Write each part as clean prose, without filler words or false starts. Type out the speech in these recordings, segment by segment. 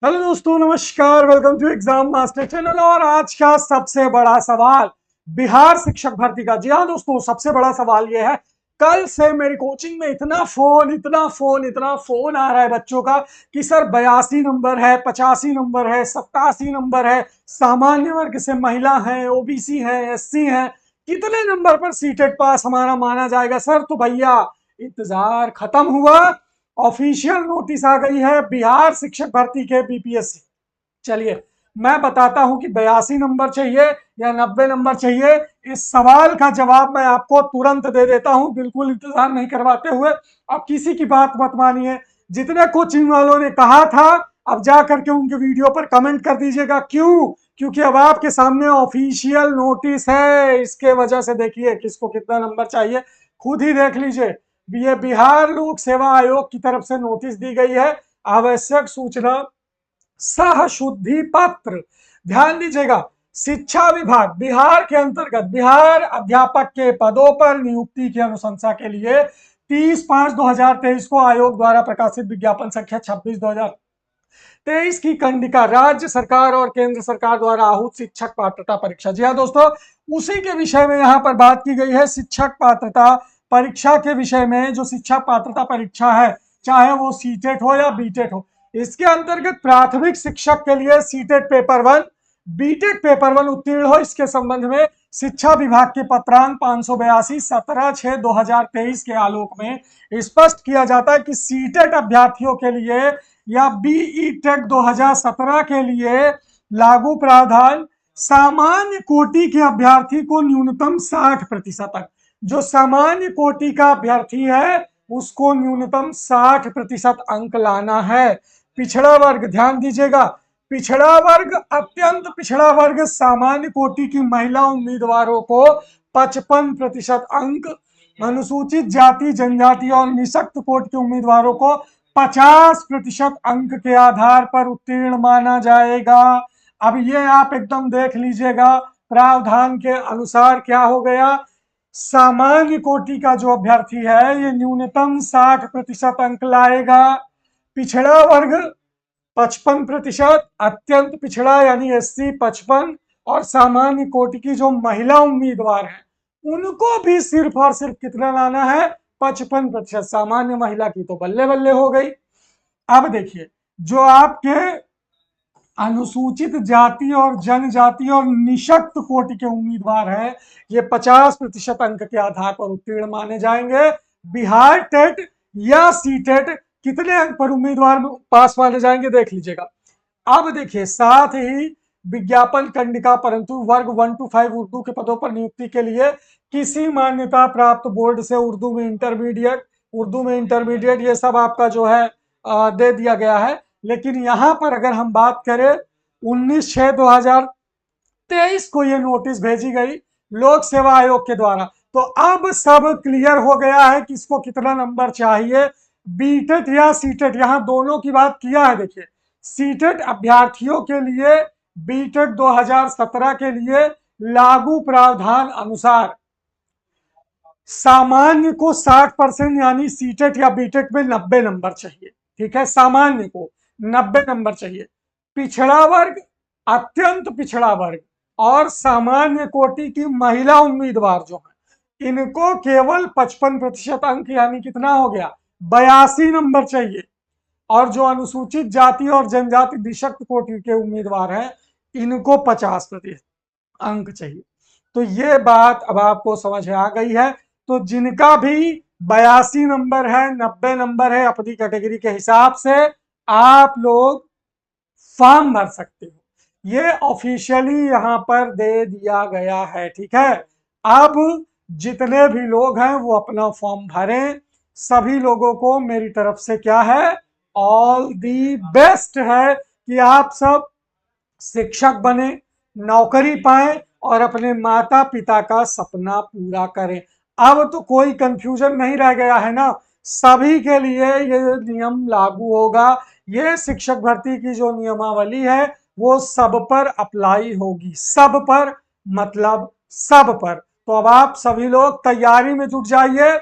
Hello दोस्तों, नमस्कार। Welcome to exam master channel. और आज का सबसे बड़ा सवाल बिहार शिक्षक भर्ती का। जी हाँ दोस्तों, सबसे बड़ा सवाल यह है, कल से मेरी कोचिंग में इतना फोन आ रहा है बच्चों का कि सर 82 नंबर है, 85 नंबर है, 87 नंबर है, सामान्य वर्ग से महिला है, ओबीसी है, एससी है, कितने नंबर पर सीटेट पास हमारा माना जाएगा सर? तो भैया, इंतजार खत्म हुआ। ऑफिशियल नोटिस आ गई है बिहार शिक्षक भर्ती के बीपीएससी। चलिए, मैं बताता हूं कि 82 नंबर चाहिए या 90 नंबर चाहिए। इस सवाल का जवाब मैं आपको तुरंत दे देता हूं, बिल्कुल इंतजार नहीं करवाते हुए। आप किसी की बात मत मानिए। जितने कोचिंग वालों ने कहा था, अब जा करके उनके वीडियो पर कमेंट कर दीजिएगा। क्यों? क्योंकि अब आपके सामने ऑफिशियल नोटिस है। इसके वजह से देखिए किसको कितना नंबर चाहिए, खुद ही देख लीजिए। ये बिहार लोक सेवा आयोग की तरफ से नोटिस दी गई है। आवश्यक सूचना सह शुद्धि पत्र। ध्यान दीजिएगा, शिक्षा विभाग बिहार के अंतर्गत बिहार अध्यापक के पदों पर नियुक्ति की अनुशंसा के लिए 30/5/2023 को आयोग द्वारा प्रकाशित विज्ञापन संख्या 26/2023 की कंडिका राज्य सरकार और केंद्र सरकार द्वारा आहूत शिक्षक पात्रता परीक्षा। जी हाँ दोस्तों, उसी के विषय में यहाँ पर बात की गई है। शिक्षक पात्रता परीक्षा के विषय में जो शिक्षक पात्रता परीक्षा है, चाहे वो सीटेट हो या बीटेट हो, इसके अंतर्गत प्राथमिक शिक्षक के लिए सीटेट पेपर 1, बीटेट पेपर 1 उत्तीर्ण हो, इसके संबंध में शिक्षा विभाग के पत्रांक 582 17/6/2023 के आलोक में स्पष्ट किया जाता है कि सीटेट अभ्यर्थियों के लिए या बीई टेक 2017 के लिए लागू प्रावधान सामान्य कोटि के अभ्यर्थी को न्यूनतम 60% तक, जो सामान्य कोटि का अभ्यर्थी है उसको न्यूनतम 60% अंक लाना है। पिछड़ा वर्ग, ध्यान दीजिएगा, पिछड़ा वर्ग, अत्यंत पिछड़ा वर्ग, सामान्य कोटि की महिला उम्मीदवारों को 55% अंक, अनुसूचित जाति जनजाति और निःशक्त कोटि के उम्मीदवारों को 50% अंक के आधार पर उत्तीर्ण माना जाएगा। अब ये आप एकदम देख लीजिएगा, प्रावधान के अनुसार क्या हो गया। सामान्य कोटि का जो अभ्यर्थी है ये न्यूनतम 60% अंक लाएगा। पिछड़ा वर्ग 55%, अत्यंत पिछड़ा यानी एससी 55, और सामान्य कोटि की जो महिला उम्मीदवार है उनको भी सिर्फ और सिर्फ कितना लाना है? 55%। सामान्य महिला की तो बल्ले बल्ले हो गई। अब देखिए, जो आपके अनुसूचित जाति और जनजाति और निःशक्त कोटि के उम्मीदवार हैं, ये 50% अंक के आधार पर उत्तीर्ण माने जाएंगे। बिहार टेट या सीटेट कितने अंक पर उम्मीदवार पास माने जाएंगे, देख लीजिएगा। अब देखिए, साथ ही विज्ञापन कंडिका, परंतु वर्ग 1 to 5 उर्दू के पदों पर नियुक्ति के लिए किसी मान्यता प्राप्त बोर्ड से उर्दू में इंटरमीडिएट ये सब आपका जो है दे दिया गया है। लेकिन यहां पर अगर हम बात करें, 19/6/2023 को ये नोटिस भेजी गई लोक सेवा आयोग के द्वारा। तो अब सब क्लियर हो गया है कि इसको कितना नंबर चाहिए, बीटेट या सीटेट। यहां दोनों की बात किया है। देखिए, सीटेट अभ्यर्थियों के लिए बीटेट 2017 के लिए लागू प्रावधान अनुसार सामान्य को 60% यानी सीटेट या बीटेट में 90 नंबर चाहिए। ठीक है, सामान्य को 90 नंबर चाहिए। पिछड़ा वर्ग, अत्यंत पिछड़ा वर्ग और सामान्य कोटि की महिला उम्मीदवार जो है, इनको केवल 55% अंक यानी कितना हो गया? 82 नंबर चाहिए। और जो अनुसूचित जाति और जनजाति निःशक्त कोटि के उम्मीदवार हैं, इनको 50% अंक चाहिए। तो ये बात अब आपको समझ में आ गई है। तो जिनका भी 82 नंबर है, 90 नंबर है, अपनी कैटेगरी के हिसाब से आप लोग फॉर्म भर सकते हो। ये ऑफिशियली यहां पर दे दिया गया है। ठीक है, अब जितने भी लोग हैं वो अपना फॉर्म भरें। सभी लोगों को मेरी तरफ से क्या है, ऑल दी बेस्ट है कि आप सब शिक्षक बने, नौकरी पाएं और अपने माता पिता का सपना पूरा करें। अब तो कोई कंफ्यूजन नहीं रह गया है ना, सभी के लिए ये नियम लागू होगा। ये शिक्षक भर्ती की जो नियमावली है वो सब पर अप्लाई होगी, सब पर, मतलब सब पर। तो अब आप सभी लोग तैयारी में जुट जाइए।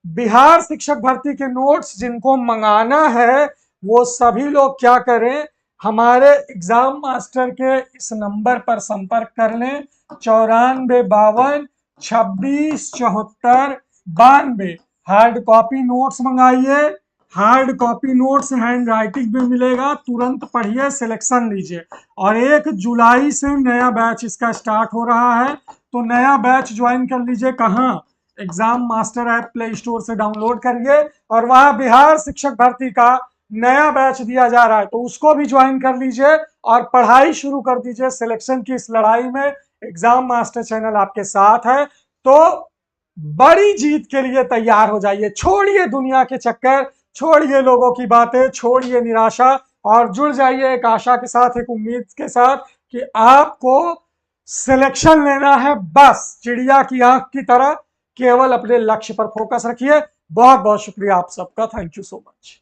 बिहार शिक्षक भर्ती के नोट्स जिनको मंगाना है वो सभी लोग क्या करें, हमारे एग्जाम मास्टर के इस नंबर पर संपर्क कर लें 9452267492। हार्ड कॉपी नोट्स मंगाइए, hard copy notes handwriting में मिलेगा, तुरंत पढ़िए, सिलेक्शन लीजिए। और 1 जुलाई से नया बैच इसका स्टार्ट हो रहा है, तो नया बैच ज्वाइन कर लीजिए। कहाँ? Exam master app play store से डाउनलोड करिए और वहां बिहार शिक्षक भर्ती का नया बैच दिया जा रहा है, तो उसको भी ज्वाइन कर लीजिए और पढ़ाई शुरू कर दीजिए सिलेक्शन की इस लड़ाई में। एग्जाम मास्टर चैनल आपके साथ है, तो बड़ी जीत के लिए तैयार हो जाइए। छोड़िए दुनिया के चक्कर, छोड़िए लोगों की बातें, छोड़िए निराशा और जुड़ जाइए एक आशा के साथ, एक उम्मीद के साथ कि आपको सिलेक्शन लेना है। बस चिड़िया की आंख की तरह केवल अपने लक्ष्य पर फोकस रखिए। बहुत बहुत शुक्रिया आप सबका। Thank you so much.